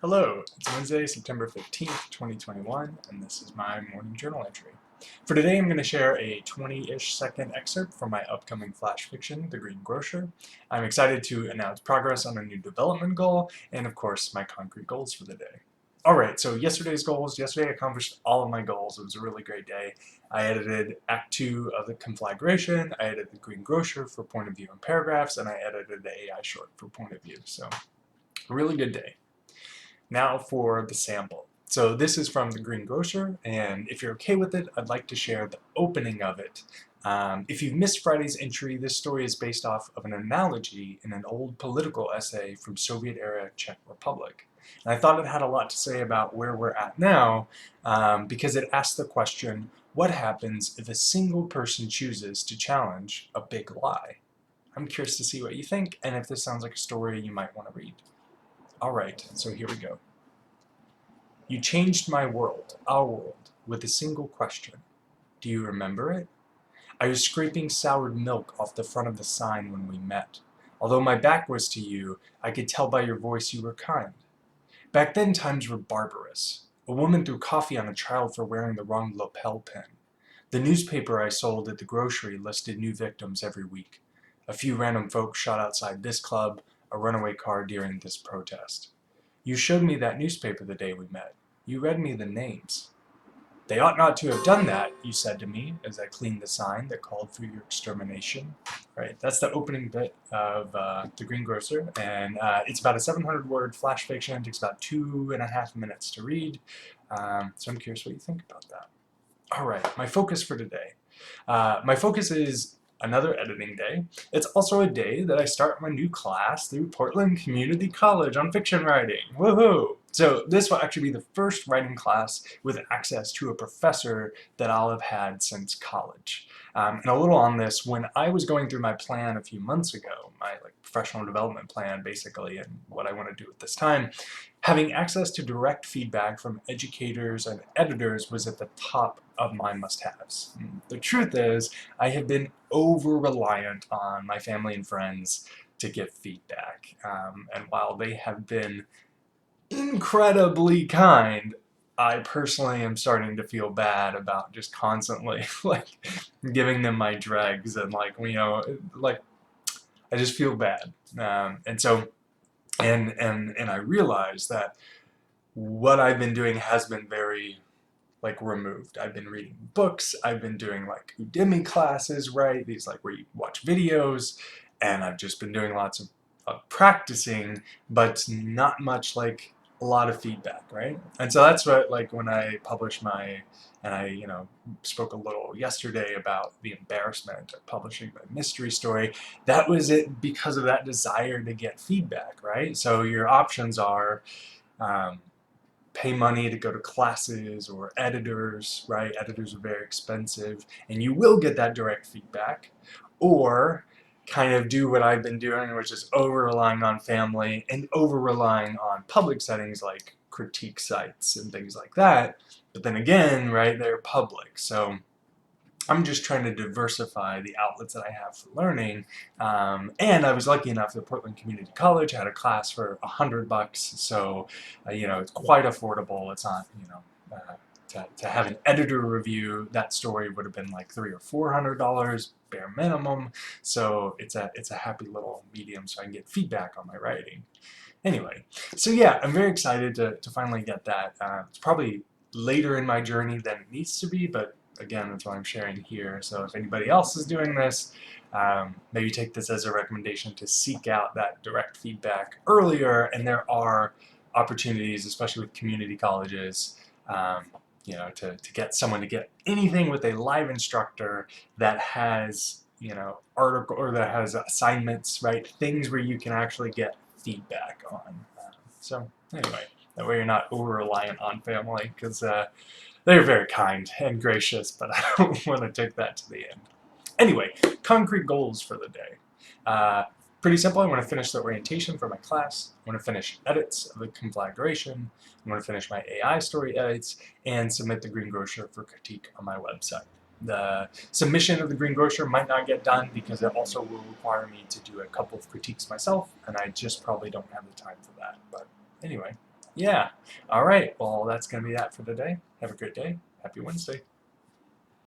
Hello, it's Wednesday, September 15th, 2021, and this is my morning journal entry. For today, I'm going to share a 20-ish second excerpt from my upcoming flash fiction, The Greengrocer. I'm excited to announce progress on a new development goal, and of course, my concrete goals for the day. Alright, so yesterday's goals. Yesterday I accomplished all of my goals. It was a really great day. I edited Act 2 of the Conflagration, I edited The Greengrocer for point of view and paragraphs, and I edited the AI short for point of view. So, a really good day. Now for the sample. So this is from The Greengrocer, and if you're okay with it, I'd like to share the opening of it. If you've missed Friday's entry, this story is based off of an analogy in an old political essay from Soviet-era Czech Republic. And I thought it had a lot to say about where we're at now, because it asked the question, what happens if a single person chooses to challenge a big lie? I'm curious to see what you think, and if this sounds like a story you might want to read. Alright, so here we go. You changed my world, our world, with a single question. Do you remember it? I was scraping soured milk off the front of the sign when we met. Although my back was to you, I could tell by your voice you were kind. Back then times were barbarous. A woman threw coffee on a child for wearing the wrong lapel pin. The newspaper I sold at the grocery listed new victims every week. A few random folks shot outside this club, a runaway car during this protest. You showed me that newspaper the day we met. You read me the names. They ought not to have done that, you said to me as I cleaned the sign that called for your extermination. Right, that's the opening bit of The Greengrocer, and it's about a 700-word flash fiction. It takes about 2.5 minutes to read, so I'm curious what you think about that. Alright, my focus for today. My focus is another editing day. It's also a day that I start my new class through Portland Community College on fiction writing. Woohoo! So this will actually be the first writing class with access to a professor that I'll have had since college. And a little on this, when I was going through my plan a few months ago, my professional development plan basically, and what I want to do at this time, having access to direct feedback from educators and editors was at the top of my must-haves. The truth is, I have been over-reliant on my family and friends to give feedback. And while they have been incredibly kind, I personally am starting to feel bad about just constantly giving them my dregs and I just feel bad. And I realize that what I've been doing has been very removed. I've been reading books, I've been doing Udemy classes, right? These where you watch videos, and I've just been doing lots of practicing, but not much a lot of feedback, right? And so that's what when I published and I spoke a little yesterday about the embarrassment of publishing my mystery story. That was it because of that desire to get feedback, right? So your options are pay money to go to classes or editors, right? Editors are very expensive, and you will get that direct feedback, or kind of do what I've been doing, which is over-relying on family and over-relying on public settings like critique sites and things like that. But then again, right, they're public, so I'm just trying to diversify the outlets that I have for learning, and I was lucky enough that Portland Community College had a class for $100, so it's quite affordable. It's not to have an editor review that story would have been like $300 or $400 bare minimum. So it's a happy little medium, so I can get feedback on my writing. Anyway, so yeah, I'm very excited to finally get that. It's probably later in my journey than it needs to be, but again, that's why I'm sharing here. So if anybody else is doing this, maybe take this as a recommendation to seek out that direct feedback earlier. And there are opportunities, especially with community colleges, to get someone to get anything with a live instructor that has, article or that has assignments, right? Things where you can actually get feedback on. So anyway, that way you're not over-reliant on family, because they're very kind and gracious, but I don't want to take that to the end. Anyway, concrete goals for the day. Pretty simple. I want to finish the orientation for my class. I want to finish edits of the conflagration. I want to finish my AI story edits and submit the Greengrocer for critique on my website. The submission of the Greengrocer might not get done because it also will require me to do a couple of critiques myself, and I just probably don't have the time for that. But anyway, Yeah. All right. Well, that's going to be that for today. Have a great day. Happy Wednesday.